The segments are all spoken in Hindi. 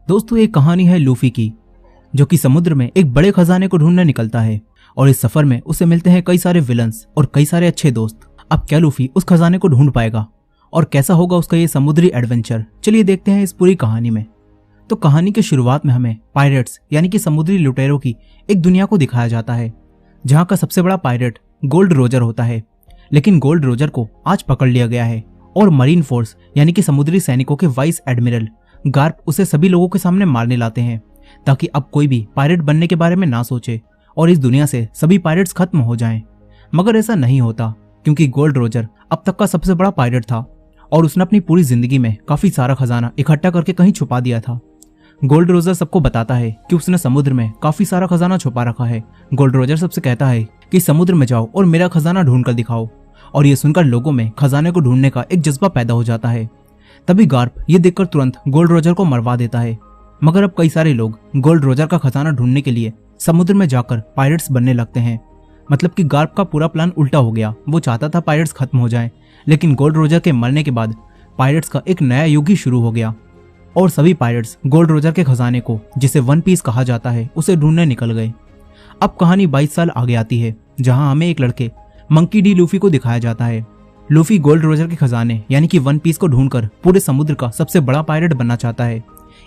दोस्तों एक कहानी है लूफी की, जो कि समुद्र में एक बड़े खजाने को ढूंढने निकलता है और इस सफर में उसे मिलते हैं कई सारे विलन्स और कई सारे अच्छे दोस्त। अब क्या लूफी उस खजाने को ढूंढ पाएगा और कैसा होगा उसका ये समुद्री एडवेंचर, चलिए देखते हैं इस पूरी कहानी में। तो कहानी के शुरुआत में हमें पायरेट्स यानी कि समुद्री लुटेरों की एक दुनिया को दिखाया जाता है, जहां का सबसे बड़ा पायरेट गोल्ड रोजर होता है। लेकिन गोल्ड रोजर को आज पकड़ लिया गया है और मरीन फोर्स यानी कि समुद्री सैनिकों के वाइस एडमिरल गार्प उसे सभी लोगों के सामने मारने लाते हैं, ताकि अब कोई भी पायरेट बनने के बारे में ना सोचे और इस दुनिया से सभी पायरेट्स खत्म हो जाएं। मगर ऐसा नहीं होता, क्योंकि गोल्ड रोजर अब तक का सबसे बड़ा पायरेट था और उसने अपनी पूरी जिंदगी में काफी सारा खजाना इकट्ठा करके कहीं छुपा दिया था। गोल्ड रोजर सबको बताता है कि उसने समुद्र में काफी सारा खजाना छुपा रखा है। गोल्ड रोजर सबसे कहता है कि समुद्र में जाओ और मेरा खजाना ढूंढ कर दिखाओ, और ये सुनकर लोगों में खजाने को ढूंढने का एक जज्बा पैदा हो जाता है। तभी गार्प ये देखकर तुरंत गोल्ड रोजर को मरवा देता है। मगर अब कई सारे लोग गोल्ड रोजर का खजाना ढूंढने के लिए समुद्र में जाकर पायरेट्स बनने लगते हैं। मतलब कि गार्प का पूरा प्लान उल्टा हो गया। वो चाहता था पायरेट्स खत्म हो जाएं, लेकिन गोल्ड रोजर के मरने के बाद पायरेट्स का एक नया युग ही शुरू हो गया और सभी पायरेट्स गोल्ड रोजर के खजाने को, जिसे वन पीस कहा जाता है, उसे ढूंढने निकल गए। अब कहानी 22 साल आगे आती है, जहां हमें एक लड़के मंकी डी लूफी को दिखाया जाता है। लूफी गोल्ड रोजर के खजाने यानी कि वन पीस को ढूंढकर पूरे समुद्र का सबसे बड़ा पायरेट बनना चाहता है,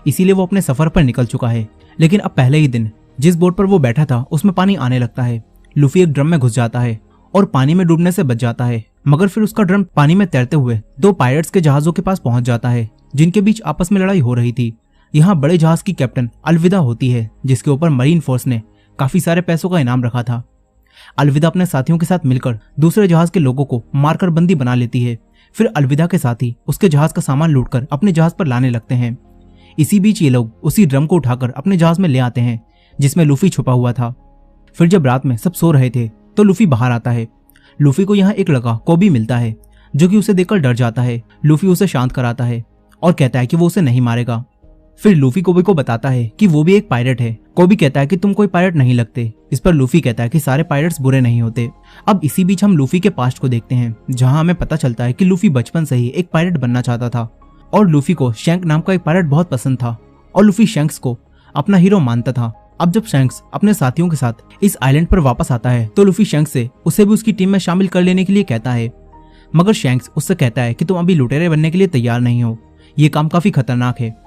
इसीलिए वो अपने सफर पर निकल चुका है। लेकिन अब पहले ही दिन जिस बोट पर वो बैठा था उसमें पानी आने लगता है। लूफी एक ड्रम में घुस जाता है और पानी में डूबने से बच जाता है, मगर फिर उसका ड्रम पानी में तैरते हुए दो पायरेट्स के जहाजों के पास पहुंच जाता है, जिनके बीच आपस में लड़ाई हो रही थी। यहाँ बड़े जहाज की कैप्टन अलविदा होती है, जिसके ऊपर मरीन फोर्स ने काफी सारे पैसों का इनाम रखा था। अलविदा अपने साथियों के साथ मिलकर दूसरे जहाज के लोगों को मारकर बंदी बना लेती है। फिर अलविदा के साथी उसके जहाज का सामान लूटकर अपने जहाज पर लाने लगते हैं। इसी बीच ये लोग उसी ड्रम को उठाकर अपने जहाज में ले आते हैं, जिसमें लूफी छुपा हुआ था। फिर जब रात में सब सो रहे थे तो लूफी बाहर आता है। लूफी को यहाँ एक लड़का कोबी मिलता है, जो कि उसे देखकर डर जाता है। लूफी उसे शांत कराता है और कहता है कि वो उसे नहीं मारेगा। फिर लूफी कोबी को बताता है कि वो भी एक पायरेट है। कोबी कहता है कि तुम कोई पायरेट नहीं लगते। इस पर लूफी कहता है कि सारे पायरेट्स बुरे नहीं होते। अब इसी बीच हम लूफी के पास्ट को देखते हैं, जहां हमें पता चलता है कि लूफी बचपन से ही एक पायरेट बनना चाहता था और लूफी को शैंक नाम का एक पायरेट बहुत पसंद था और लूफी शैंक्स को अपना हीरो मानता था। अब जब शैंक्स अपने साथियों के साथ इस आइलैंड पर वापस आता है तो लूफी शैंक्स से उसे भी उसकी टीम में शामिल कर लेने के लिए कहता है, मगर शैंक्स उससे कहता है कि तुम अभी लुटेरे बनने के लिए तैयार नहीं हो, ये काम काफी खतरनाक है।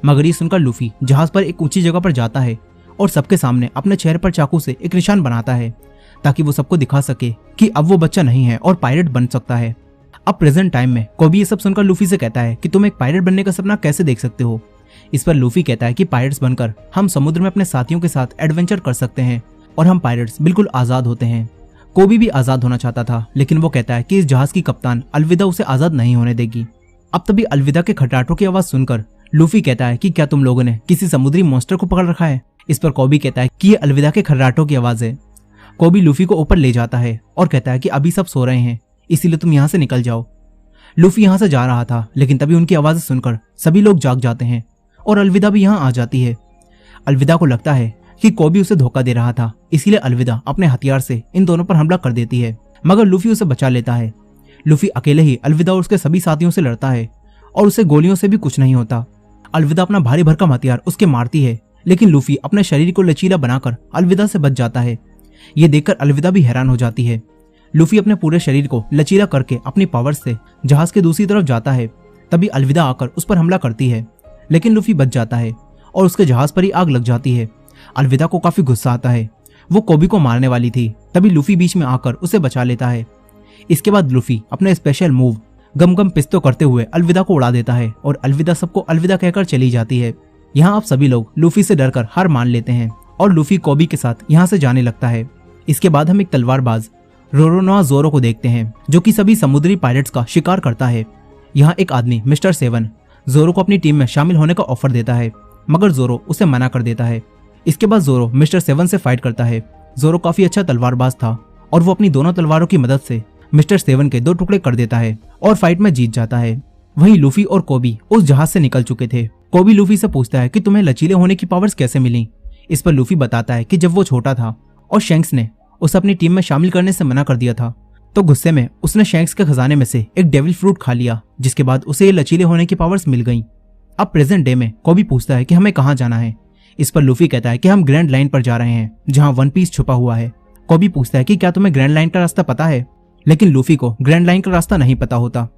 मगर ये सुनकर लूफी जहाज पर एक ऊंची जगह पर जाता है और सबके सामने अपने चेहरे पर चाकू से एक निशान बनाता है, ताकि वो सबको दिखा सके कि अब वो बच्चा नहीं है और पायरेट बन सकता है। अब प्रेजेंट टाइम में कोबी ये सब सुनकर लूफी से कहता है कि तुम एक पायरेट बनने का सपना कैसे देख सकते हो। इस पर लूफी कहता है कि पायरेट्स बनकर हम समुद्र में अपने साथियों के साथ एडवेंचर कर सकते हैं और हम पायरेट्स बिल्कुल आजाद होते हैं। कोबी भी आजाद होना चाहता था, लेकिन वो कहता है कि इस जहाज की कप्तान अलविदा उसे आजाद नहीं होने देगी। अब तभी अलविदा के खटराटों की आवाज सुनकर लूफी कहता है कि क्या तुम लोगों ने किसी समुद्री मॉन्स्टर को पकड़ रखा है। इस पर कोबी कहता है कि ये अलविदा के खर्राटों की आवाज है। कोबी लूफी को ऊपर ले जाता है और कहता है कि अभी सब सो रहे हैं, इसीलिए तुम यहाँ से निकल जाओ। लूफी यहाँ से जा रहा था, लेकिन तभी उनकी आवाजें सुनकर सभी लोग जाग जाते हैं और अलविदा भी यहाँ आ जाती है। अलविदा को लगता है कि कोबी उसे धोखा दे रहा था, इसीलिए अलविदा अपने हथियार से इन दोनों पर हमला कर देती है, मगर लूफी उसे बचा लेता है। लूफी अकेले ही अलविदा और उसके सभी साथियों से लड़ता है और उसे गोलियों से भी कुछ नहीं होता। अलविदा अपना भारी भरकम हथियार उसके मारती है, लेकिन लूफी अपने शरीर को लचीला बनाकर अलविदा से बच जाता है। ये देखकर अलविदा भी हैरान हो जाती है। लूफी अपने पूरे शरीर को लचीला करके अपनी पावर से जहाज के दूसरी तरफ जाता है। तभी अलविदा आकर उस पर हमला करती है, लेकिन लूफी बच जाता है और उसके जहाज पर ही आग लग जाती है। अलविदा को काफी गुस्सा आता है, वो कोबी को मारने वाली थी, तभी लूफी बीच में आकर उसे बचा लेता है। इसके बाद लूफी अपने स्पेशल मूव गम गम पिस्तो करते हुए अलविदा को उड़ा देता है और अलविदा सबको अलविदा कहकर चली जाती है। यहाँ आप सभी लोग लूफी से डरकर हार मान लेते हैं और लूफी कोबी के साथ यहाँ से जाने लगता है। इसके बाद हम एक तलवारबाज रोरोनोआ जोरो को देखते हैं, जो कि सभी समुद्री पायरेट्स का शिकार करता है। यहाँ एक आदमी मिस्टर सेवन जोरो को अपनी टीम में शामिल होने का ऑफर देता है, मगर जोरो उसे मना कर देता है। इसके बाद जोरो मिस्टर सेवन से फाइट करता है। जोरो काफी अच्छा तलवारबाज था और वो अपनी दोनों तलवारों की मदद से मिस्टर सेवन के 2 टुकड़े कर देता है और फाइट में जीत जाता है। वहीं लूफी और कोबी उस जहाज से निकल चुके थे। कोबी लूफी से पूछता है कि तुम्हें लचीले होने की पावर्स कैसे मिली। इस पर लूफी बताता है कि जब वो छोटा था और शैंक्स ने उसे अपनी टीम में शामिल करने से मना कर दिया था, तो गुस्से में उसने शैंक्स के खजाने में से एक डेविल फ्रूट खा लिया, जिसके बाद उसे ये लचीले होने की पावर्स मिल गईं। अब प्रेजेंट डे में कोबी पूछता है कि हमें कहाँ जाना है। इस पर लूफी कहता है कि हम ग्रैंड लाइन पर जा रहे हैं जहाँ वन पीस छुपा हुआ है। कोबी पूछता है कि क्या तुम्हें ग्रैंड लाइन का रास्ता पता है, लेकिन लूफी को ग्रैंड लाइन का रास्ता नहीं पता होता।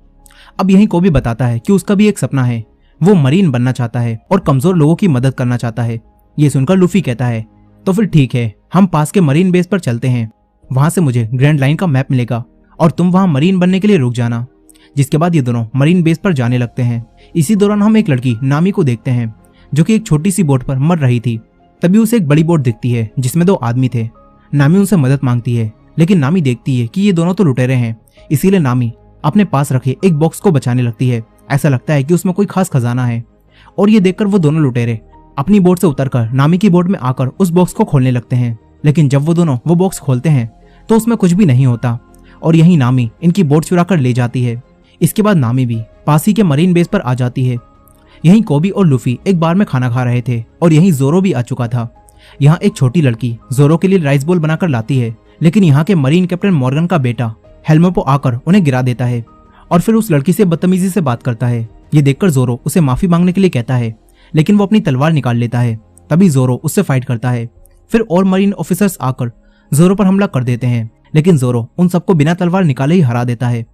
अब यही कोबी बताता है कि उसका भी एक सपना है, वो मरीन बनना चाहता है और कमजोर लोगों की मदद करना चाहता है। ये सुनकर लूफी कहता है तो फिर ठीक है, हम पास के मरीन बेस पर चलते हैं, वहां से मुझे ग्रैंड लाइन का मैप मिलेगा और तुम वहां मरीन बनने के लिए रुक जाना। जिसके बाद ये दोनों मरीन बेस पर जाने लगते हैं। इसी दौरान हम एक लड़की नामी को देखते हैं जो कि एक छोटी सी बोट पर मर रही थी। तभी उसे एक बड़ी बोट दिखती है जिसमें 2 आदमी थे। नामी उनसे मदद मांगती है, लेकिन नामी देखती है कि ये दोनों तो लुटेरे हैं, इसीलिए नामी अपने पास रखे एक बॉक्स को बचाने लगती है। ऐसा लगता है कि उसमें कोई खास खजाना है और ये देखकर वो दोनों लुटेरे अपनी बोट से उतरकर नामी की बोट में आकर उस बॉक्स को खोलने लगते हैं। लेकिन जब वो दोनों वो बॉक्स खोलते हैं तो उसमें कुछ भी नहीं होता और यही नामी इनकी बोट चुरा कर ले जाती है। इसके बाद नामी भी पास ही के मरीन बेस पर आ जाती है। यहीं कोबी और लूफी एक बार में खाना खा रहे थे और यहीं जोरो भी आ चुका था। यहाँ एक छोटी लड़की जोरो के लिए राइस बोल बनाकर लाती है, लेकिन यहाँ के मरीन कैप्टन मॉर्गन का बेटा हेल्मेपो आकर उन्हें गिरा देता है और फिर उस लड़की से बदतमीजी से बात करता है। ये देखकर जोरो उसे माफी मांगने के लिए कहता है, लेकिन वो अपनी तलवार निकाल लेता है। तभी जोरो उससे फाइट करता है। फिर और मरीन ऑफिसर्स आकर जोरो पर हमला कर देते हैं, लेकिन जोरो उन सबको बिना तलवार निकाले ही हरा देता है।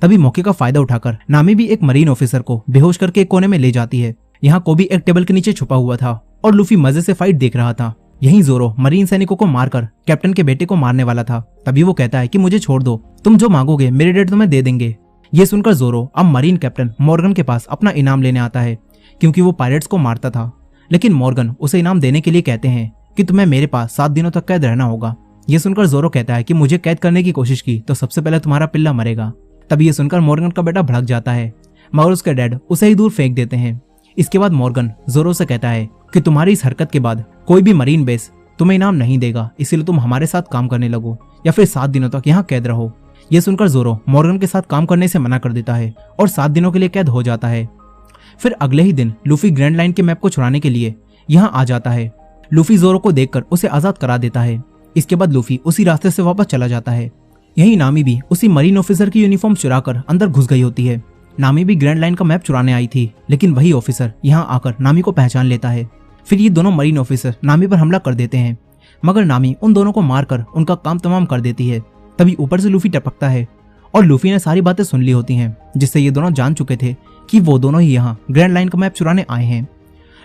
तभी मौके का फायदा उठाकर नामी भी एक मरीन ऑफिसर को बेहोश करके एक कोने में ले जाती है। यहाँ कोबी एक टेबल के नीचे छुपा हुआ था और लूफी मजे से फाइट देख रहा था। यहीं जोरो मरीन सैनिकों को मारकर कैप्टन के बेटे को मारने वाला था। तभी वो कहता है कि मुझे छोड़ दो, तुम जो मांगोगे मेरे डैड तुम्हें दे देंगे। ये सुनकर जोरो अब मरीन कैप्टन मॉर्गन के पास अपना इनाम लेने आता है, क्योंकि वो पायरेट्स को मारता था। लेकिन मॉर्गन उसे इनाम देने के लिए कहते हैं कि तुम्हें मेरे पास 7 दिनों तक कैद रहना होगा। ये सुनकर जोरो कहता है कि मुझे कैद करने की कोशिश की तो सबसे पहले तुम्हारा पिल्ला मरेगा। तभी ये सुनकर मॉर्गन का बेटा भड़क जाता है, मगर उसके डैड उसे ही दूर फेंक देते हैं। इसके बाद मॉर्गन जोरो से कहता है कि तुम्हारी इस हरकत के बाद कोई भी मरीन बेस तुम्हें इनाम नहीं देगा, इसलिए तुम हमारे साथ काम करने लगो या फिर 7 दिनों तक यहाँ कैद रहो। ये सुनकर जोरो मॉर्गन के साथ काम करने से मना कर देता है और 7 दिनों के लिए कैद हो जाता है। फिर अगले ही दिन लूफी ग्रैंड लाइन के मैप को छुड़ाने के लिए यहाँ आ जाता है। लूफी जोरो को देखकर उसे आजाद करा देता है। इसके बाद लूफी उसी रास्ते से वापस चला जाता है। यही नामी भी उसी मरीन ऑफिसर की यूनिफॉर्म चुराकर अंदर घुस गई होती है। नामी भी ग्रैंड लाइन का मैप चुराने आई थी, लेकिन वही ऑफिसर यहाँ आकर नामी को पहचान लेता है। फिर ये दोनों मरीन ऑफिसर नामी पर हमला कर देते हैं, मगर नामी उन दोनों को मारकर उनका काम तमाम कर देती है। तभी ऊपर से लूफी टपकता है और लूफी ने सारी बातें सुन ली होती हैं, जिससे ये दोनों जान चुके थे कि वो दोनों ही यहाँ ग्रैंड लाइन का मैप चुराने आए हैं।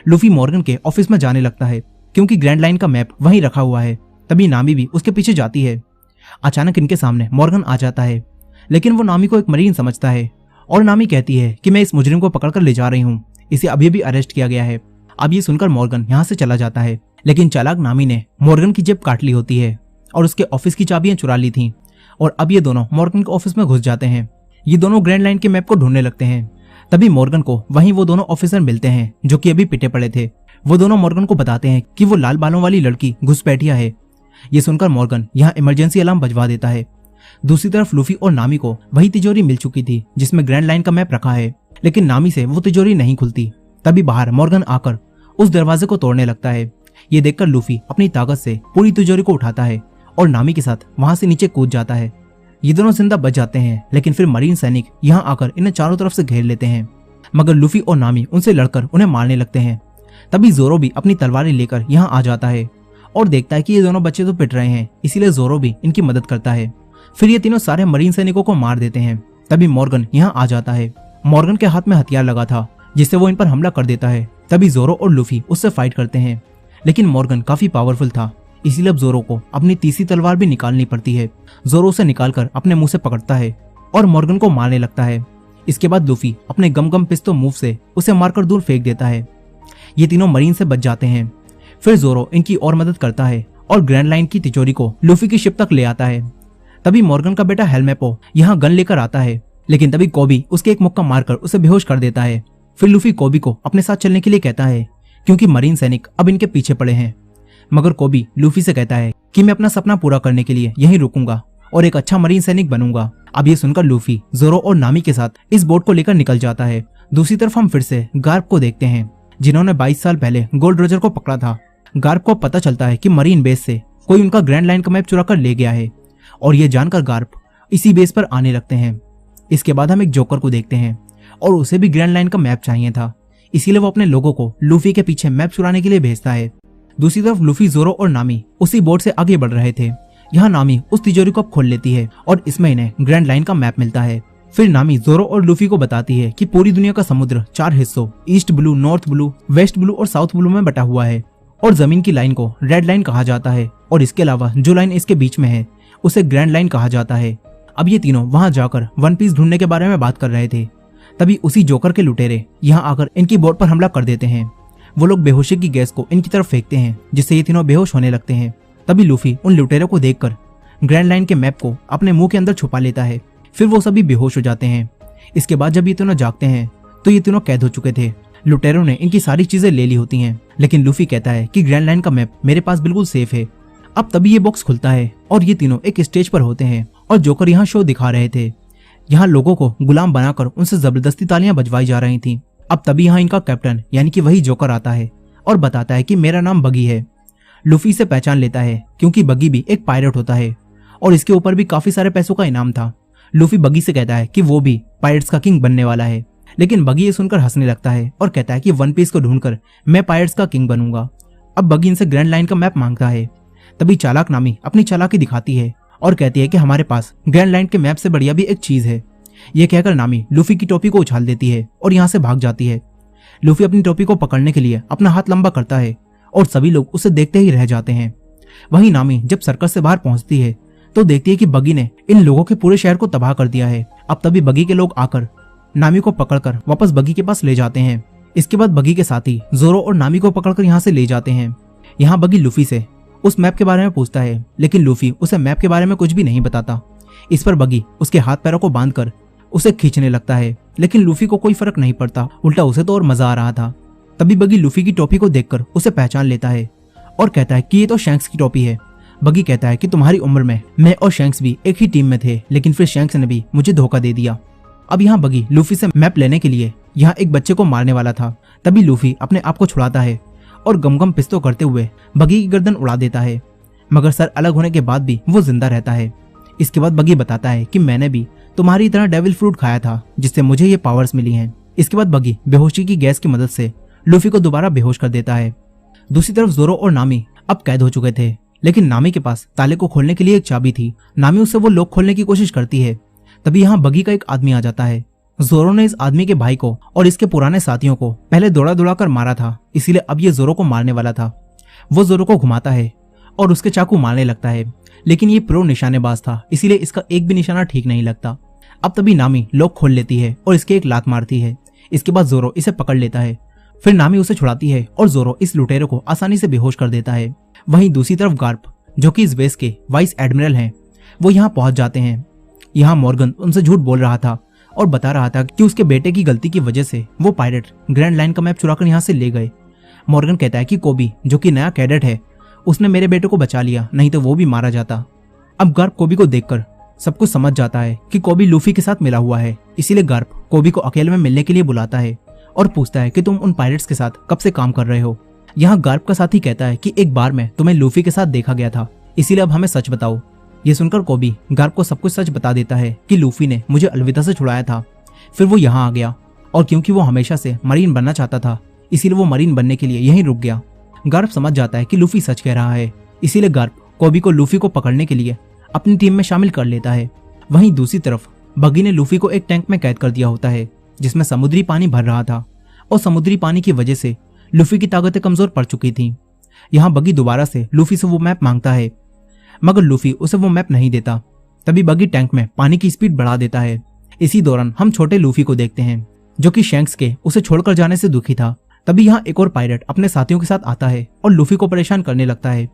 लूफी मॉर्गन के ऑफिस में जाने लगता है, क्योंकि ग्रैंड लाइन का मैप वहीं रखा हुआ है। तभी नामी भी उसके पीछे जाती है। अचानक इनके सामने मॉर्गन आ जाता है, लेकिन वो नामी को एक मरीन समझता है और नामी कहती है कि मैं इस मुजरिम को पकड़कर ले जा रही हूँ, इसे अभी भी अरेस्ट किया गया है। अब ये सुनकर मॉर्गन यहाँ से चला जाता है, लेकिन चालाक नामी ने मॉर्गन की जेब काट ली होती है और उसके ऑफिस की चाबियां चुरा ली थी। और अब ये दोनों मॉर्गन के ऑफिस में घुस जाते हैं। ये दोनों ग्रैंड लाइन के मैप को ढूंढने लगते हैं। तभी मॉर्गन को वहीं वो दोनों ऑफिसर मिलते हैं जो कि अभी पिटे पड़े थे। वो दोनों मॉर्गन को बताते हैं कि वो लाल बालों वाली लड़की घुसपैठिया है। ये सुनकर मॉर्गन यहाँ इमरजेंसी अलार्म बजवा देता है। दूसरी तरफ लूफी और नामी को वही तिजोरी मिल चुकी थी जिसमें ग्रैंड लाइन का मैप रखा है, लेकिन नामी से वो तिजोरी नहीं खुलती। तभी बाहर मॉर्गन आकर उस दरवाजे को तोड़ने लगता है। ये देखकर लूफी अपनी ताकत से पूरी तिजोरी को उठाता है और नामी के साथ वहां से नीचे कूद जाता है। ये दोनों जिंदा बच जाते हैं, लेकिन फिर मरीन सैनिक यहाँ आकर इन्हें चारों तरफ से घेर लेते हैं, मगर लूफी और नामी उनसे लड़कर उन्हें मारने लगते हैं। तभी जोरो भी अपनी तलवारें लेकर यहाँ आ जाता है और देखता है कि ये दोनों बच्चे तो पिट रहे हैं, इसीलिए जोरो भी इनकी मदद करता है। फिर ये तीनों सारे मरीन सैनिकों को मार देते हैं। तभी मॉर्गन यहाँ आ जाता है। मॉर्गन के हाथ में हथियार लगा था जिससे वो इन पर हमला कर देता है। तभी जोरो और लूफी उससे फाइट करते हैं, लेकिन मॉर्गन काफी पावरफुल था, इसीलिए अब जोरो को अपनी तीसरी तलवार भी निकालनी पड़ती है। जोरो उसे निकालकर अपने मुंह से पकड़ता है और मॉर्गन को मारने लगता है। इसके बाद लूफी अपने गम गम पिस्तौल मूव से उसे मारकर दूर फेंक देता है। ये तीनों मरीन से बच जाते हैं। फिर जोरो इनकी और मदद करता है और ग्रैंड लाइन की तिजोरी को लूफी की शिप तक ले आता है। तभी मॉर्गन का बेटा हेल्मेपो यहाँ गन लेकर आता है, लेकिन तभी कोबी उसके एक मुक्का मारकर उसे बेहोश कर देता है। फिर लूफी कोबी को अपने साथ चलने के लिए कहता है, क्योंकि मरीन सैनिक अब इनके पीछे पड़े हैं। मगर कोबी लूफी से कहता है कि मैं अपना सपना पूरा करने के लिए यहीं रुकूंगा और एक अच्छा मरीन सैनिक बनूंगा। अब ये सुनकर लूफी जोरो और नामी के साथ इस बोट को लेकर निकल जाता है। दूसरी तरफ हम फिर से गार्प को देखते हैं, जिन्होंने 22 साल पहले गोल्ड रोजर को पकड़ा था। गार्प को पता चलता है कि मरीन बेस से कोई उनका ग्रैंड लाइन का मैप चुरा कर ले गया है और ये जानकर गार्प इसी बेस पर आने लगते हैं। इसके बाद हम एक जोकर को देखते हैं और उसे भी ग्रैंड लाइन का मैप चाहिए था, इसीलिए वो अपने लोगों को लूफी के पीछे मैप चुराने के लिए भेजता है। दूसरी तरफ लूफी, जोरो और नामी उसी बोट से आगे बढ़ रहे थे। यहाँ नामी उस तिजोरी को अब खोल लेती है और इसमें इन्हें ग्रैंड लाइन का मैप मिलता है। फिर नामी जोरो और लूफी को बताती है कि पूरी दुनिया का समुद्र 4 हिस्सों east blue, north blue, west blue और साउथ ब्लू में बटा हुआ है और जमीन की लाइन को रेड लाइन कहा जाता है और इसके अलावा जो लाइन इसके बीच में है उसे ग्रैंड लाइन कहा जाता है। अब ये तीनों वहां जाकर वन पीस ढूंढने के बारे में बात कर रहे थे। तभी उसी जोकर के लुटेरे यहाँ आकर इनकी बोट पर हमला कर देते हैं। वो लोग बेहोशी की गैस को इनकी तरफ फेंकते हैं जिससे ये तीनों बेहोश होने लगते हैं। तभी लूफी उन लुटेरों को देखकर ग्रैंड लाइन के मैप को अपने मुंह के अंदर छुपा लेता है। फिर वो सभी बेहोश हो जाते हैं। इसके बाद जब ये तीनों जागते हैं तो ये तीनों कैद हो चुके थे। लुटेरों ने इनकी सारी चीजें ले ली होती हैं, लेकिन लूफी कहता है कि ग्रैंड लाइन का मैप मेरे पास बिल्कुल सेफ है। अब तभी ये बॉक्स खुलता है और ये तीनों एक स्टेज पर होते हैं और जोकर यहाँ शो दिखा रहे थे। यहाँ लोगों को गुलाम बनाकर उनसे जबरदस्ती तालियां बजवाई जा रही थी। अब तभी यहाँ इनका कैप्टन यानी कि वही जोकर आता है और बताता है कि मेरा नाम बगी है। लूफी इसे पहचान लेता है क्योंकि बगी भी एक पायरेट होता है और इसके ऊपर भी काफी सारे पैसों का इनाम था। लूफी बगी से कहता है कि वो भी पायरेट्स का किंग बनने वाला है, लेकिन बगी ये सुनकर हंसने लगता है और कहता है कि वन पीस को ढूंढकर मैं पायरेट्स का किंग बनूंगा। अब बगी इनसे ग्रैंड लाइन का मैप मांगता है। तभी चालाक नामी अपनी चालाकी दिखाती है और कहती है कि हमारे पास ग्रैंड लाइन के मैप से बढ़िया भी एक चीज है। ये कहकर नामी लूफी की टोपी को उछाल देती है और यहाँ से भाग जाती है। लूफी अपनी टोपी को पकड़ने के लिए अपना हाथ लंबा करता है और सभी लोग उसे देखते ही रह जाते हैं। वहीं नामी जब सर्कस से बाहर पहुंचती है तो देखती है कि बगी ने इन लोगों के पूरे शहर को तबाह कर दिया है। अब तभी बगी के लोग आकर नामी को पकड़कर वापस बगी के पास ले जाते हैं। इसके बाद बगी के साथी जोरो और नामी को पकड़कर यहाँ से ले जाते हैं। यहाँ बगी लूफी से उस मैप के बारे में पूछता है, लेकिन लूफी उसे मैप के बारे में कुछ भी नहीं बताता। इस पर बगी उसके हाथ पैरों को बांधकर उसे खींचने लगता है, लेकिन लूफी को कोई फर्क नहीं पड़ता, उल्टा उसे तो और मजा आ रहा था। तभी बगी लूफी की टोपी को देखकर उसे पहचान लेता है और कहता है कि ये तो शैंक्स की टोपी है। बगी कहता है कि तुम्हारी उम्र में मैं और शैंक्स भी एक ही टीम में थे, लेकिन फिर शैंक्स ने भी मुझे धोखा दे दिया। अब यहाँ बगी लूफी से मैप लेने के लिए यहाँ एक बच्चे को मारने वाला था। तभी लूफी अपने आप को छुड़ाता है और गमगम पिस्तौल करते हुए बगी की गर्दन उड़ा देता है, मगर सर अलग होने के बाद भी वो जिंदा रहता है। इसके बाद बगी बताता है कि मैंने भी तुम्हारी तरह डेविल फ्रूट खाया था जिससे मुझे ये पावर्स मिली हैं। इसके बाद बगी बेहोशी की गैस की मदद से लूफी को दोबारा बेहोश कर देता है। दूसरी तरफ जोरो और नामी अब कैद हो चुके थे, लेकिन नामी के पास ताले को खोलने के लिए एक चाबी थी। नामी उससे वो लॉक खोलने की कोशिश करती है। तभी यहाँ बगी का एक आदमी आ जाता है। जोरो ने इस आदमी के भाई को और इसके पुराने साथियों को पहले दौड़ा दौड़ा कर मारा था, इसीलिए अब ये जोरो को मारने वाला था। वो जोरो को घुमाता है और उसके चाकू मारने लगता है, लेकिन ये प्रो निशानेबाज था, इसीलिए इसका एक भी निशाना ठीक नहीं लगता। अब तभी नामी लॉक खोल लेती है और इसके एक लात मारती है। इसके बाद जोरो इसे पकड़ लेता है। फिर नामी उसे छुड़ाती है और जोरो इस लुटेरे को आसानी से बेहोश कर देता है। वहीं दूसरी तरफ गार्प, जो कि इस बेस के वाइस एडमिरल हैं, वो यहाँ पहुंच जाते हैं। यहाँ मॉर्गन उनसे झूठ बोल रहा था और बता रहा था कि उसके बेटे की गलती की वजह से वो पायरेट ग्रैंड लाइन का मैप चुराकर यहाँ से ले गए। मॉर्गन कहता है कि कोबी, जो कि नया कैडेट है, उसने मेरे बेटे को बचा लिया, नहीं तो वो भी मारा जाता। अब गार्प कोबी को देखकर सब कुछ समझ जाता है कि कोबी लूफी के साथ मिला हुआ है, इसीलिए गार्प कोबी को अकेले में मिलने के लिए बुलाता है और पूछता है कि तुम उन पायरेट्स के साथ कब से काम कर रहे हो। यहाँ गार्प का साथी कहता है कि एक बार में तुम्हें लूफी के साथ देखा गया था, इसीलिए अब हमें सच बताओ। ये सुनकर कोबी गार्प को सब कुछ सच बता देता है कि लूफी ने मुझे अलविदा से छुड़ाया था, फिर वो यहाँ आ गया और क्योंकि वो हमेशा से मरीन बनना चाहता था, इसीलिए वो मरीन बनने के लिए यहीं रुक गया। गार्प समझ जाता है कि लूफी सच कह रहा है, इसीलिए गार्प कोबी को लूफी को पकड़ने के लिए अपनी टीम में शामिल कर लेता है। वहीं दूसरी तरफ बगी ने लूफी को एक टैंक में कैद कर दिया होता है जिसमें समुद्री पानी भर रहा था और समुद्री पानी की वजह से लूफी की ताकतें कमजोर पड़ चुकी थी। यहाँ बगी दोबारा से लूफी से वो मैप मांगता है, मगर लूफी उसे वो मैप नहीं देता। तभी बगी टैंक में पानी की स्पीड बढ़ा देता है। इसी दौरान हम छोटे लूफी को देखते हैं जो कि शैंक्स के उसे छोड़कर जाने से दुखी था। तभी यहाँ एक और पायरेट अपने साथियों के साथ आता है और लूफी को परेशान करने लगता है,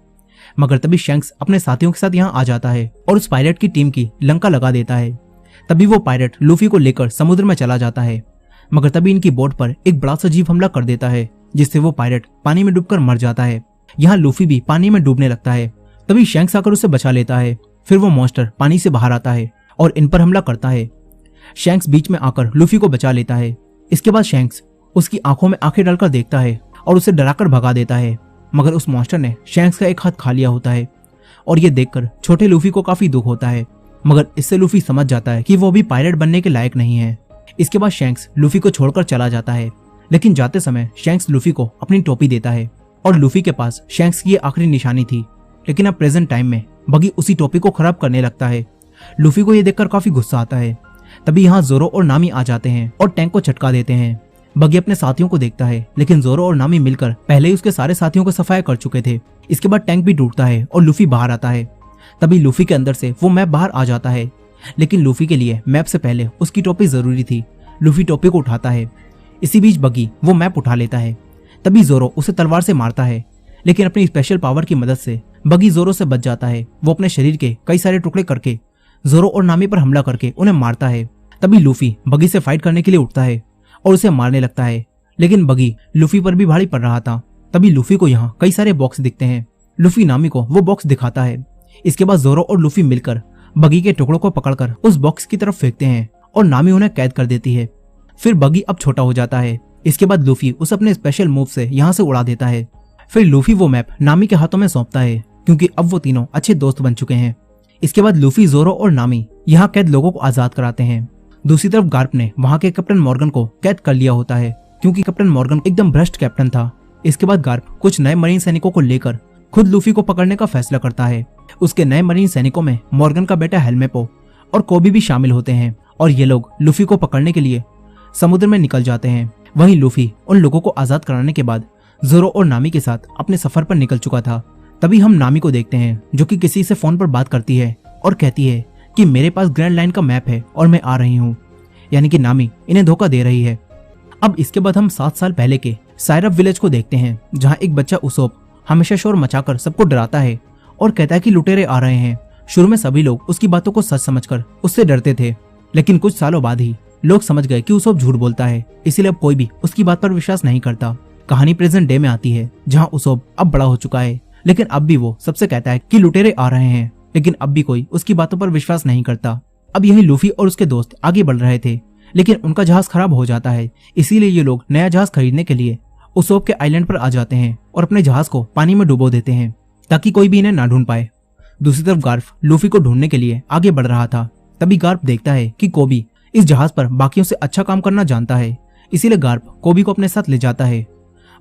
मगर तभी शैंक्स अपने साथियों के साथ यहाँ आ जाता है और उस पायरेट की टीम की लंका लगा देता है। तभी वो पायरेट लूफी को लेकर समुद्र में चला जाता है, मगर तभी इनकी बोट पर एक बड़ा सा जीव हमला कर देता है जिससे वो पायरेट पानी में डूबकर मर जाता है। यहाँ लूफी भी पानी में डूबने लगता है। तभी शैंक्स आकर उसे बचा लेता है। फिर वो मॉन्स्टर पानी से बाहर आता है और इन पर हमला करता है। शैंक्स बीच में आकर लूफी को बचा लेता है। इसके बाद शैंक्स उसकी आंखों में आंखें डालकर देखता है और उसे डराकर भगा देता है, मगर उस मॉन्स्टर ने शैंक्स का एक हाथ खा लिया होता है और ये देखकर छोटे लूफी को काफी दुख होता है, मगर इससे लूफी समझ जाता है कि वो भी पायरेट बनने के लायक नहीं है। इसके बाद शैंक्स लूफी को छोड़कर चला जाता है। लेकिन जाते समय शैंक्स लूफी को अपनी टोपी देता है और लूफी के पास शैंक्स की ये आखिरी निशानी थी। लेकिन अब प्रेजेंट टाइम में बगी उसी टोपी को खराब करने लगता है। लूफी को यह देखकर काफी गुस्सा आता है। तभी यहाँ जोरो और नामी आ जाते हैं और टैंक को झटका देते हैं। बगी अपने साथियों को देखता है, लेकिन जोरो और नामी मिलकर पहले ही उसके सारे साथियों को सफाया कर चुके थे। इसके बाद टैंक भी टूटता है और लूफी बाहर आता है। तभी लूफी के अंदर से वो मैप बाहर आ जाता है, लेकिन लूफी के लिए मैप से पहले उसकी टोपी जरूरी थी। लूफी टोपी को उठाता है। इसी बीच बगी वो मैप उठा लेता है। तभी जोरो उसे तलवार से मारता है, लेकिन अपनी स्पेशल पावर की मदद से बगी जोरो से बच जाता है। वो अपने शरीर के कई सारे टुकड़े करके जोरो और नामी पर हमला करके उन्हें मारता है। तभी लूफी बगी से फाइट करने के लिए उठता है और उसे मारने लगता है, लेकिन बगी लूफी पर भी भारी पड़ रहा था। तभी लूफी को यहाँ कई सारे बॉक्स दिखते हैं। लूफी नामी को वो बॉक्स दिखाता है। इसके बाद जोरो और लूफी मिलकर बगी के टुकड़ों को पकड़कर उस बॉक्स की तरफ फेंकते हैं और नामी उन्हें कैद कर देती है। फिर बगी अब छोटा हो जाता है। इसके बाद लूफी उसे अपने स्पेशल मूव से यहाँ से उड़ा देता है। फिर लूफी वो मैप नामी के हाथों में सौंपता है, क्योंकि अब वो तीनों अच्छे दोस्त बन चुके हैं। इसके बाद लूफी, जोरो और नामी यहाँ कैद लोगों को आजाद कराते हैं। दूसरी तरफ गार्प ने वहाँ के कैप्टन मॉर्गन को कैद कर लिया होता है, क्योंकि कैप्टन मॉर्गन एकदम भ्रष्ट कैप्टन था। इसके बाद गार्प कुछ नए मरीन सैनिकों को लेकर खुद लूफी को पकड़ने का फैसला करता है। उसके नए मरीन सैनिकों में मॉर्गन का बेटा हेलमेपो और कोबी भी शामिल होते हैं और ये लोग लूफी को पकड़ने के लिए समुद्र में निकल जाते हैं। वहीं लूफी उन लोगों को आजाद कराने के बाद जोरो और नामी के साथ अपने सफर पर निकल चुका था। तभी हम नामी को देखते हैं, जो कि किसी से फोन पर बात करती है और कहती है कि मेरे पास ग्रैंड लाइन का मैप है और मैं आ रही हूँ। यानी कि नामी इन्हें धोखा दे रही है। अब इसके बाद हम 7 साल पहले के साइरप विलेज को देखते हैं, जहाँ एक बच्चा उसोप हमेशा शोर मचाकर सबको डराता है और कहता है कि लुटेरे आ रहे हैं। शुरू में सभी लोग उसकी बातों को सच समझकर उससे डरते थे, लेकिन कुछ सालों बाद ही लोग समझ गए कि उसोप झूठ बोलता है, इसीलिए अब कोई भी उसकी बात पर विश्वास नहीं करता। कहानी प्रेजेंट डे में आती है, जहाँ उसोप अब बड़ा हो चुका है, लेकिन अब भी वो सबसे कहता है कि लुटेरे आ रहे हैं, लेकिन अब भी कोई उसकी बातों पर विश्वास नहीं करता। अब यही लूफी और उसके दोस्त आगे बढ़ रहे थे, लेकिन उनका जहाज खराब हो जाता है। इसीलिए ये लोग नया जहाज खरीदने के लिए उसोप के आइलैंड पर आ जाते हैं और अपने जहाज को पानी में डुबो देते हैं, ताकि कोई भी इन्हें ना ढूंढ पाए। दूसरी तरफ गार्प लूफी को ढूंढने के लिए आगे बढ़ रहा था। तभी गार्प देखता है कि कोबी इस जहाज पर बाकियों से अच्छा काम करना जानता है, इसीलिए गार्प कोबी को अपने साथ ले जाता है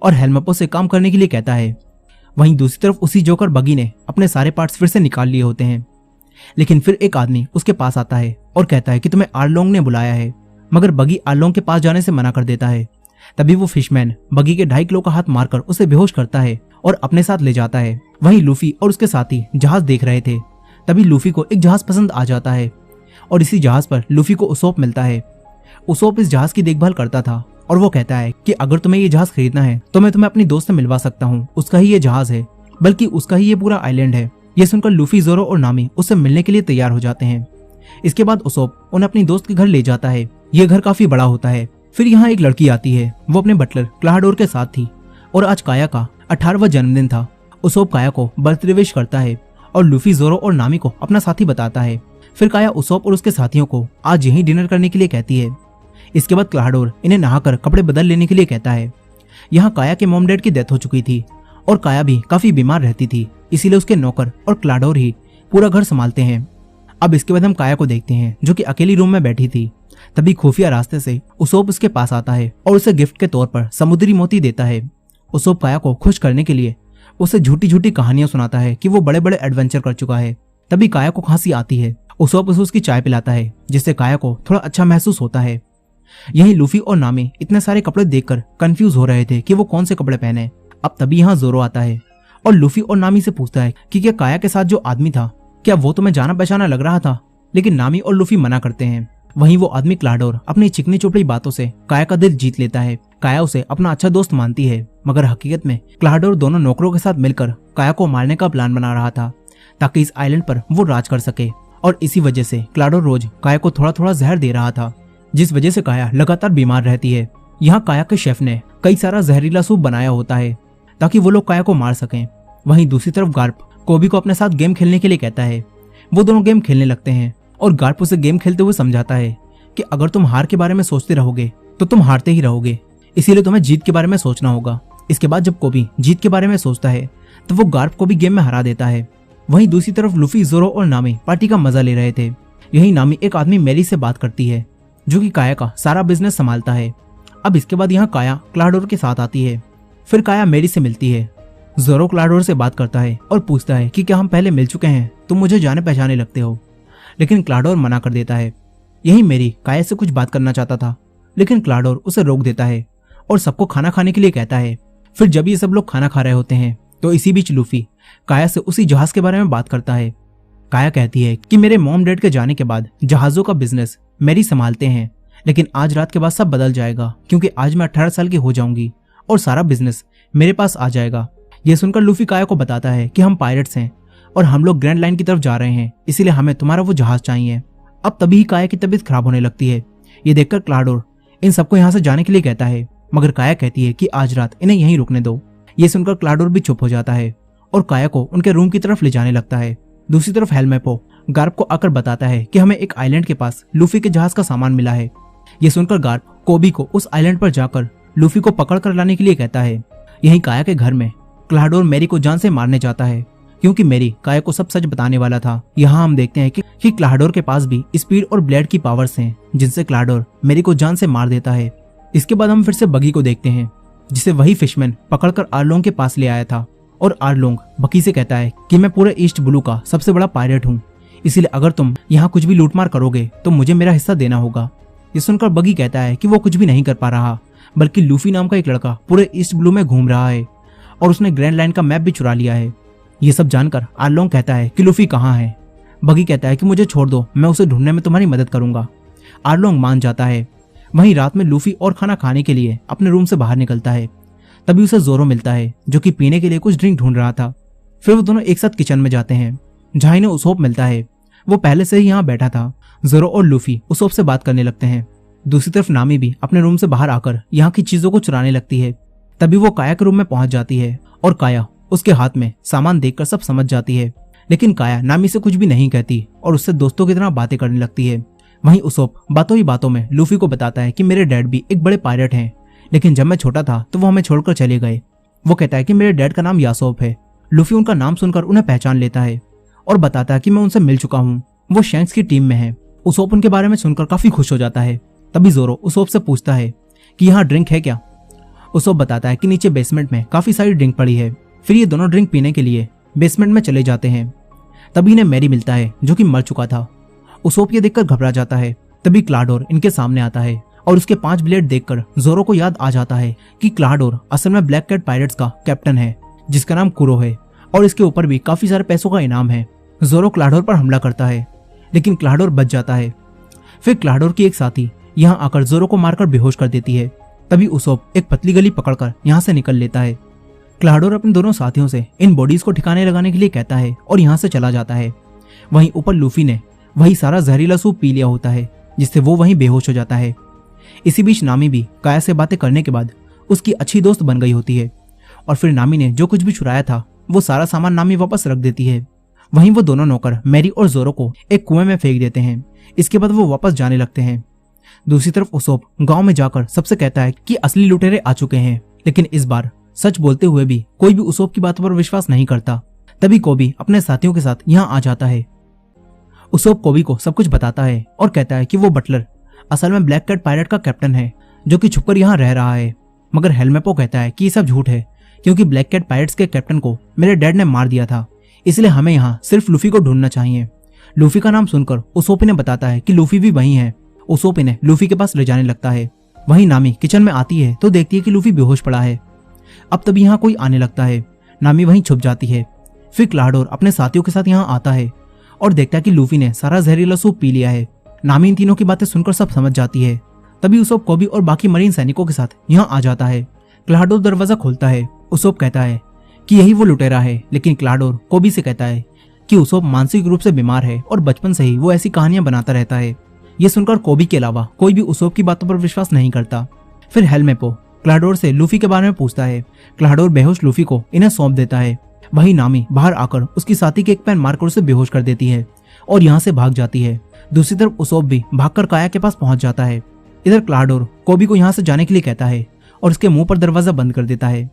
और हेलमेपो से काम करने के लिए कहता है। वहीं दूसरी तरफ उसी जोकर बगी ने अपने सारे पार्ट्स फिर से निकाल लिए होते हैं, लेकिन फिर एक आदमी उसके पास आता है और कहता है कि तुम्हें आर्लोंग ने बुलाया है, मगर बगी आर्लोंग के पास जाने से मना कर देता है। तभी वो फिशमैन बगी के 2.5 किलो का हाथ मारकर उसे बेहोश करता है और अपने साथ ले जाता है। वहीं लूफी और उसके साथी जहाज देख रहे थे। तभी लूफी को एक जहाज पसंद आ जाता है और इसी जहाज पर लूफी को उसोप मिलता है। उसोप इस जहाज की देखभाल करता था और वो कहता है कि अगर तुम्हें ये जहाज खरीदना है तो मैं तुम्हें अपनी दोस्त से मिलवा सकता हूँ, उसका ही ये जहाज है, बल्कि उसका ही ये पूरा आइलैंड है। ये सुनकर लूफी, जोरो और नामी उससे मिलने के लिए तैयार हो जाते हैं। इसके बाद उसोप उन्हें अपनी दोस्त के घर ले जाता है। ये घर काफी बड़ा होता है। फिर यहाँ एक लड़की आती है। वो अपने बटलर क्लाहाडोर के साथ थी और आज काया का 18वां जन्मदिन था। उसोप काया को बर्थडे विश करता है और लूफी, जोरो और नामी को अपना साथी बताता है। फिर काया उसोप और उसके साथियों को आज यहीं डिनर करने के लिए कहती है। इसके बाद क्लाहाडोर इन्हें नहाकर कपड़े बदल लेने के लिए कहता है। यहाँ काया के मॉम डैड की डेथ हो चुकी थी और काया भी काफी बीमार रहती थी, इसीलिए उसके नौकर और क्लाहाडोर ही पूरा घर संभालते हैं। अब इसके बाद हम काया को देखते हैं, जो कि अकेली रूम में बैठी थी। तभी खुफिया रास्ते से उसोप उसके पास आता है और उसे गिफ्ट के तौर पर समुद्री मोती देता है। उसोप काया को खुश करने के लिए उसे झूठी झूठी कहानियां सुनाता है कि वो बड़े बड़े एडवेंचर कर चुका है। तभी काया को खांसी आती है। उसोप उसे उसकी चाय पिलाता है, जिससे काया को थोड़ा अच्छा महसूस होता है। यही लूफी और नामी इतने सारे कपड़े देखकर कंफ्यूज हो रहे थे कि वो कौन से कपड़े पहने। अब तभी यहाँ जोरो आता है और लूफी और नामी से पूछता है कि क्या काया के साथ जो आदमी था, क्या वो तुम्हें जाना पहचाना लग रहा था? लेकिन नामी और लूफी मना करते हैं। वहीं वो आदमी क्लाहाडोर अपनी चिकनी चुपड़ी बातों से काया का दिल जीत लेता है। काया उसे अपना अच्छा दोस्त मानती है, मगर हकीकत में क्लाहाडोर दोनों नौकरों के साथ मिलकर काया को मारने का प्लान बना रहा था, ताकि इस आइलैंड पर वो राज कर सके। और इसी वजह से क्लाहाडोर रोज काया को थोड़ा थोड़ा जहर दे रहा था, जिस वजह से काया लगातार बीमार रहती है। यहाँ काया के शेफ ने कई सारा जहरीला सूप बनाया होता है, ताकि वो लोग काया को मार सकें। वहीं दूसरी तरफ गार्प कोबी को अपने साथ गेम खेलने के लिए कहता है। वो दोनों गेम खेलने लगते हैं और गार्प उसे गेम खेलते हुए समझाता है कि अगर तुम हार के बारे में सोचते रहोगे तो तुम हारते ही रहोगे, इसीलिए तुम्हें जीत के बारे में सोचना होगा। इसके बाद जब कोबी जीत के बारे में सोचता है तो वो गार्प को भी गेम में हरा देता है। वहीं दूसरी तरफ लूफी, जोरो और नामी पार्टी का मजा ले रहे थे। यही नामी एक आदमी मैरी से बात करती है, जो कि काया का सारा बिजनेस संभालता है। अब इसके बाद यहाँ काया क्लाडोर के साथ आती है। फिर काया मेरी से मिलती है। जोरो क्लाडोर से बात करता है और पूछता है कि क्या हम पहले मिल चुके हैं, तुम मुझे जाने पहचाने लगते हो। लेकिन क्लाडोर मना कर देता है। यही मेरी काया से कुछ बात करना चाहता था, लेकिन क्लाडोर उसे रोक देता है और सबको खाना खाने के लिए कहता है। फिर जब ये सब लोग खाना खा रहे होते हैं तो इसी बीच लूफी काया से उसी जहाज के बारे में बात करता है। काया कहती है कि मेरे मॉम डैड के जाने के बाद जहाजों का बिजनेस मेरी संभालते हैं, लेकिन आज रात के बाद सब बदल जाएगा क्योंकि आज मैं 18 साल की हो जाऊंगी और सारा बिजनेस मेरे पास आ जाएगा। यह सुनकर लूफी काया को बताता है कि हम पायरेट्स हैं और हम लोग ग्रैंड लाइन की तरफ जा रहे हैं, इसीलिए हमें तुम्हारा वो जहाज चाहिए। अब तभी ही काया की तबीयत खराब होने लगती है। ये देखकर क्लाडोर इन सबको यहाँ से जाने के लिए कहता है, मगर काया कहती है कि आज रात इन्हें यहीं रुकने दो। ये सुनकर क्लाडोर भी चुप हो जाता है और काया को उनके रूम की तरफ ले जाने लगता है। दूसरी तरफ हेलमेपो गार्प को आकर बताता है कि हमें एक आइलैंड के पास लूफी के जहाज का सामान मिला है। ये सुनकर गार्प कोबी को उस आइलैंड पर जाकर लूफी को पकड़ कर लाने के लिए कहता है। यहीं काया के घर में क्लाडोर मैरी को जान से मारने जाता है क्योंकि मैरी काया को सब सच बताने वाला था। यहाँ हम देखते हैं कि क्लाडोर के पास भी स्पीड और ब्लेड की पावर्स हैं, जिनसे क्लाडोर मैरी को जान से मार देता है। इसके बाद हम फिर से बगी को देखते हैं, जिसे वही फिशमैन पकड़कर आर्लोंग के पास ले आया था। और आर्लोंग बकी से कहता है कि मैं पूरे ईस्ट ब्लू का सबसे बड़ा पायरेट हूँ, इसीलिए अगर तुम यहाँ कुछ भी लूटमार करोगे तो मुझे मेरा हिस्सा देना होगा। ये सुनकर बगी कहता है कि वो कुछ भी नहीं कर पा रहा, बल्कि लूफी नाम का एक लड़का पूरे ईस्ट ब्लू में घूम रहा है और उसने ग्रैंड लाइन का मैप भी चुरा लिया है। ये सब जानकर आर्लोंग कहता है कि लूफी कहाँ है। बगी कहता है कि मुझे छोड़ दो, मैं उसे ढूंढने में तुम्हारी मदद करूंगा। आर्लोंग मान जाता है। वहीं रात में लूफी और खाना खाने के लिए अपने रूम से बाहर निकलता है। तभी उसे जोरो मिलता है, जो कि पीने के लिए कुछ ड्रिंक ढूंढ रहा था। फिर वो दोनों एक साथ किचन में जाते हैं, जहाँ इन्हें उसोप मिलता है। वो पहले से ही यहाँ बैठा था। जोरो और लूफी उसोप से बात करने लगते हैं। दूसरी तरफ नामी भी अपने रूम से बाहर आकर यहाँ की चीजों को चुराने लगती है। तभी वो काया के रूम में पहुंच जाती है और काया उसके हाथ में सामान देखकर सब समझ जाती है। लेकिन काया नामी से कुछ भी नहीं कहती और उससे दोस्तों की तरह बातें करने लगती है। वहीं उसोप बातों ही बातों में लूफी को बताता है कि मेरे डैड भी एक बड़े पायरेट हैं, लेकिन जब मैं छोटा था तो वो हमें छोड़कर चले गए। वो कहता है कि मेरे डैड का नाम यासोप है। लूफी उनका नाम सुनकर उन्हें पहचान लेता है और बताता है कि मैं उनसे मिल चुका हूँ, वो शैंक्स की टीम में है। उसोप उनके बारे में सुनकर काफी खुश हो जाता है। तभी जोरो उसोप से पूछता है कि यहाँ ड्रिंक है क्या। उसोप बताता है कि नीचे बेसमेंट में काफी सारी ड्रिंक पड़ी है। फिर ये दोनों ड्रिंक पीने के लिए बेसमेंट में चले जाते हैं। तभी इन्हें मैरी मिलता है, जो कि मर चुका था। उसोप ये देखकर घबरा जाता है। तभी क्लाडोर इनके सामने आता है और उसके 5 ब्लेड देखकर जोरो को याद आ जाता है कि क्लाडोर असल में ब्लैक कैट पायरेट्स का कैप्टन है, जिसका नाम कुरो है और इसके ऊपर भी काफी सारे पैसों का इनाम है। जोरो क्लाडोर पर हमला करता है, लेकिन क्लाडोर बच जाता है। फिर क्लाडोर की एक साथी यहाँ आकर जोरो को मारकर बेहोश कर देती है। तभी उसोप एक पतली गली पकड़कर यहाँ से निकल लेता है। क्लाडोर अपने दोनों साथियों से इन बॉडीज को ठिकाने लगाने के लिए कहता है और यहाँ से चला जाता है। वहीं ऊपर लूफी ने वही सारा जहरीला सूप पी लिया होता है, जिससे वो वहीं बेहोश हो जाता है। इसी बीच नामी भी काया से बातें करने के बाद उसकी अच्छी दोस्त बन गई होती है और फिर नामी ने जो कुछ भी चुराया था वो सारा सामान नामी वापस रख देती है। वहीं वो दोनों नौकर मैरी और जोरो को एक कुएं में फेंक देते हैं। इसके बाद वो वापस जाने लगते हैं। दूसरी तरफ उसोप गांव में जाकर सबसे कहता है कि असली लुटेरे आ चुके हैं, लेकिन इस बार सच बोलते हुए भी कोई भी उसोप की बातों पर विश्वास नहीं करता। तभी कोबी अपने साथियों के साथ यहाँ आ जाता है। उसोप कोबी को सब कुछ बताता है और कहता है कि वो बटलर असल में ब्लैक कैट पायरेट का कैप्टन है, जो कि छुपकर यहाँ रह रहा है। मगर हेलमेपो कहता है कि ये सब झूठ है, क्योंकि ब्लैक कैट पायरेट्स के कैप्टन को मेरे डैड ने मार दिया था, इसलिए हमें यहाँ सिर्फ लूफी को ढूंढना चाहिए। लूफी का नाम सुनकर उसोप इन्हें बताता है कि लूफी भी वही है। उसोप इन्हें लूफी के पास ले जाने लगता है। वहीं नामी किचन में आती है तो देखती है कि लूफी बेहोश पड़ा है। अब तभी यहाँ कोई आने लगता है। नामी वहीं छुप जाती है। फिर क्लाडोर अपने साथियों के साथ यहाँ आता है और देखता है कि लूफी ने सारा जहरीला सूप पी लिया है। नामी इन तीनों की बातें सुनकर सब समझ जाती है। तभी उसोप कोबी और बाकी मरीन सैनिकों के साथ यहाँ आ जाता है। क्लाडोर दरवाजा खोलता है। उसोप कहता है कि यही वो लुटेरा है, लेकिन क्लाडोर कोबी से कहता है कि उसोप मानसिक रूप से बीमार है और बचपन से ही वो ऐसी कहानियां बनाता रहता है। ये सुनकर कोबी के अलावा कोई भी उसोप की बातों पर विश्वास नहीं करता। फिर हेलमेपो क्लाडोर से लूफी के बारे में पूछता है। क्लाडोर बेहोश लूफी को इन्हें सौंप देता है। वही नामी बाहर आकर उसकी साथी के एक पैन मारकर उसे बेहोश कर देती है और यहाँ से भाग जाती है। दूसरी तरफ उसोप भी भागकर काया के पास पहुंच जाता है। इधर क्लाडोर कोबी को यहाँ से जाने के लिए कहता है और उसके मुंह पर दरवाजा बंद कर देता है।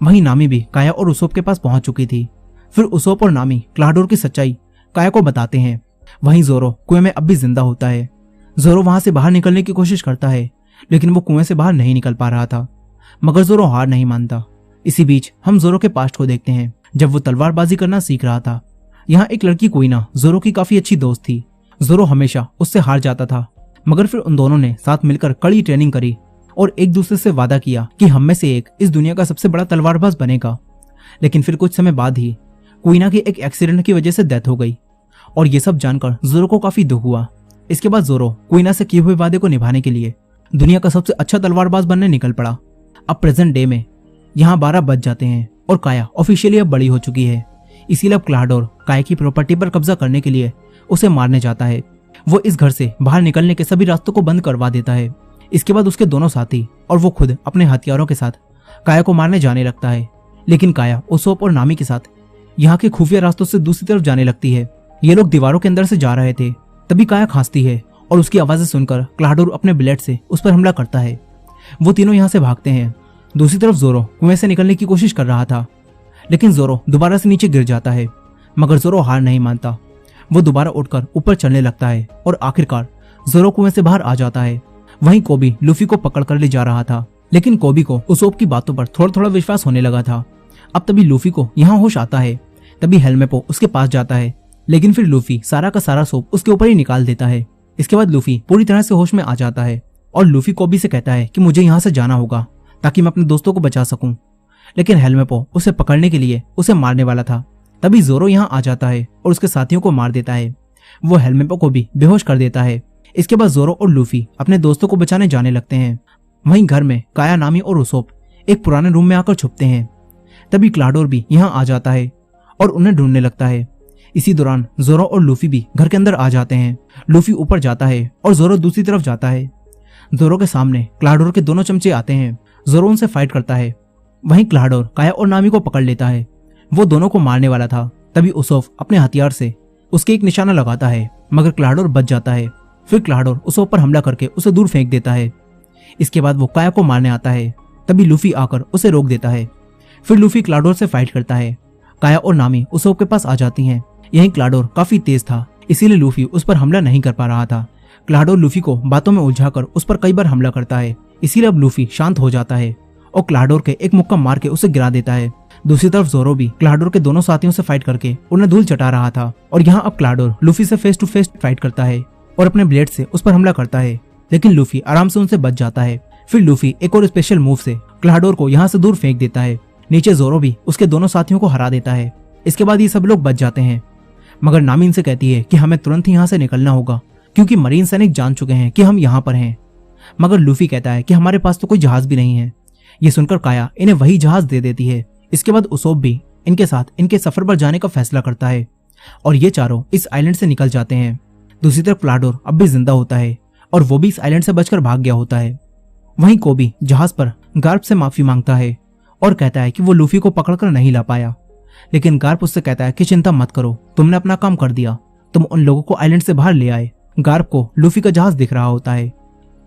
वहीं नामी भी काया और उसोप के पास पहुंच चुकी थी। फिर उसोप और नामी क्लाडोर की सच्चाई काया को बताते हैं। वहीं जोरो कुएं में अब भी जिंदा होता है। जोरो वहां से बाहर निकलने की कोशिश करता है, लेकिन वो कुएं से बाहर नहीं निकल पा रहा था। मगर जोरो हार नहीं मानता। इसी बीच हम जोरो के पास्ट को देखते हैं, जब वो तलवारबाजी करना सीख रहा था। यहाँ एक लड़की कुइना जोरो की काफी अच्छी दोस्त थी। जोरो हमेशा उससे हार जाता था, मगर फिर उन दोनों ने साथ मिलकर कड़ी ट्रेनिंग करी और एक दूसरे से वादा किया कि हम में से एक इस दुनिया का सबसे बड़ा तलवारबाज बनेगा। लेकिन फिर कुछ समय बाद ही कुइना की एक एक्सीडेंट की वजह से डेथ हो गई और ये सब जानकर जोरो को काफी दुख हुआ। इसके बाद जोरो कुइना से किए हुए वादे को निभाने के लिए दुनिया का सबसे अच्छा तलवारबाज बनने निकल पड़ा। अब प्रेजेंट डे में यहाँ 12 बज जाते हैं और काया ऑफिशियली अब बड़ी हो चुकी है। इसीलिए अब क्लाडोर काया की प्रॉपर्टी पर कब्जा करने के लिए उसे मारने जाता है। वो इस घर से बाहर निकलने के सभी रास्तों को बंद करवा देता है। इसके बाद उसके दोनों साथी और वो खुद अपने हथियारों के साथ काया को मारने जाने लगता है। लेकिन काया उसोप और नामी के साथ यहाँ के खुफिया रास्तों से दूसरी तरफ जाने लगती है। ये लोग दीवारों के अंदर से जा रहे थे, तभी काया खांसती है और उसकी आवाजें सुनकर क्लाडोर अपने ब्लेड से उस पर हमला करता है। वो तीनों यहाँ से भागते हैं। दूसरी तरफ जोरो कुएं से निकलने की कोशिश कर रहा था, लेकिन जोरो दोबारा से नीचे गिर जाता है। मगर जोरो हार नहीं मानता। वो दोबारा उठकर ऊपर चलने लगता है और आखिरकार जोरो कुएं से बाहर आ जाता है। वहीं कोबी लूफी को पकड़ कर ले जा रहा था, लेकिन कोबी को उसोप की बातों पर थोड़ा थोड़ा विश्वास होने लगा था। अब तभी लूफी को यहाँ होश आता है। तभी हेलमेपो उसके पास जाता है, लेकिन फिर लूफी सारा का सारा सोप उसके ऊपर ही निकाल देता है। इसके बाद लूफी पूरी तरह से होश में आ जाता है और लूफी कोबी से कहता है कि मुझे यहाँ से जाना होगा ताकि मैं अपने दोस्तों को बचा सकूं। लेकिन हेलमेपो उसे पकड़ने के लिए उसे मारने वाला था। तभी जोरो यहाँ आ जाता है और उसके साथियों को मार देता है। वो हेलमेपो को भी बेहोश कर देता है। इसके बाद जोरो और लूफी अपने दोस्तों को बचाने जाने लगते हैं। वहीं घर में काया, नामी और उसोप एक पुराने रूम में आकर छुपते हैं। तभी क्लाडोर भी यहाँ आ जाता है और उन्हें ढूंढने लगता है। इसी दौरान जोरो और लूफी भी घर के अंदर आ जाते हैं। लूफी ऊपर जाता है और जोरो दूसरी तरफ जाता है। जोरो के सामने क्लाडोर के दोनों चमचे आते हैं। जोरो उनसे फाइट करता है। वहीं क्लाडोर काया और नामी को पकड़ लेता है। वो दोनों को मारने वाला था। तभी उसोफ अपने हथियार से उसके एक निशाना लगाता है, मगर क्लाडोर बच जाता है। फिर क्लाडोर उसोफ पर हमला करके उसे दूर फेंक देता है। इसके बाद वो काया को मारने आता है। तभी लूफी आकर उसे रोक देता है। फिर लूफी क्लाडोर से फाइट करता है। काया और नामी उसोफ के पास आ जाती हैं। यहीं क्लाडोर काफी तेज था, इसीलिए लूफी उस पर हमला नहीं कर पा रहा था। क्लाडोर लूफी को बातों में उलझाकर उस पर कई बार हमला करता है। इसीलिए अब लूफी शांत हो जाता है और क्लाडोर के एक मुक्का मार के उसे गिरा देता है। दूसरी तरफ जोरो भी क्लाडोर के दोनों साथियों से फाइट करके उन्हें धूल चटा रहा था और यहाँ अब क्लाडोर लूफी से फेस टू फेस फाइट करता है और अपने ब्लेड से उस पर हमला करता है। लेकिन लूफी आराम से उनसे बच जाता है। फिर लूफी एक और स्पेशल मूव से क्लाडोर को यहाँ से दूर फेंक देता है। नीचे जोरो भी उसके दोनों साथियों को हरा देता है। इसके बाद ये सब लोग बच जाते हैं, मगर नामी इनसे कहती है कि हमें तुरंत ही यहाँ से निकलना होगा क्योंकि मरीन सैनिक जान चुके हैं कि हम यहाँ पर हैं। मगर लूफी कहता है कि हमारे पास तो कोई जहाज भी नहीं है। ये सुनकर काया इन्हें वही जहाज दे देती है। इसके बाद उसोप भी इनके साथ इनके सफर पर जाने का फैसला करता है और ये चारों इस आइलैंड से निकल जाते हैं। दूसरी तरफ क्लाडोर अब भी जिंदा होता है और वो भी इस आइलैंड से बचकर भाग गया होता है। वहीं कोबी जहाज पर गार्प से माफी मांगता है और कहता है कि वो लूफी को पकड़कर नहीं ला पाया। लेकिन गार्प उससे कहता है कि चिंता मत करो, तुमने अपना काम कर दिया, तुम उन लोगों को आइलैंड से बाहर ले आए। गार्प को लूफी का जहाज दिख रहा होता है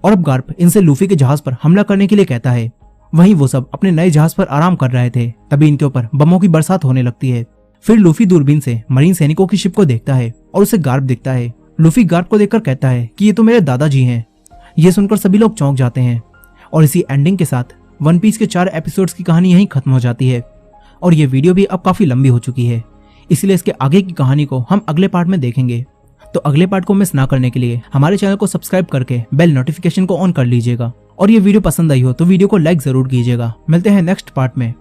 और अब गार्प इनसे लूफी के जहाज पर हमला करने के लिए कहता है। वहीं वो सब अपने नए जहाज पर आराम कर रहे थे, तभी इनके ऊपर बमों की बरसात होने लगती है। फिर लूफी दूरबीन से मरीन सैनिकों की शिप को देखता है और उसे गार्प दिखता है। लूफी गार्प को देखकर कहता है कि ये तो मेरे दादाजी हैं। ये सुनकर सभी लोग चौंक जाते हैं और इसी एंडिंग के साथ वन पीस के 4 एपिसोड्स की कहानी यहीं खत्म हो जाती है। और ये वीडियो भी अब काफी लंबी हो चुकी है, इसलिए इसके आगे की कहानी को हम अगले पार्ट में देखेंगे। तो अगले पार्ट को मिस ना करने के लिए हमारे चैनल को सब्सक्राइब करके बेल नोटिफिकेशन को ऑन कर लीजिएगा और ये वीडियो पसंद आई हो तो वीडियो को लाइक जरूर कीजिएगा। मिलते हैं नेक्स्ट पार्ट में।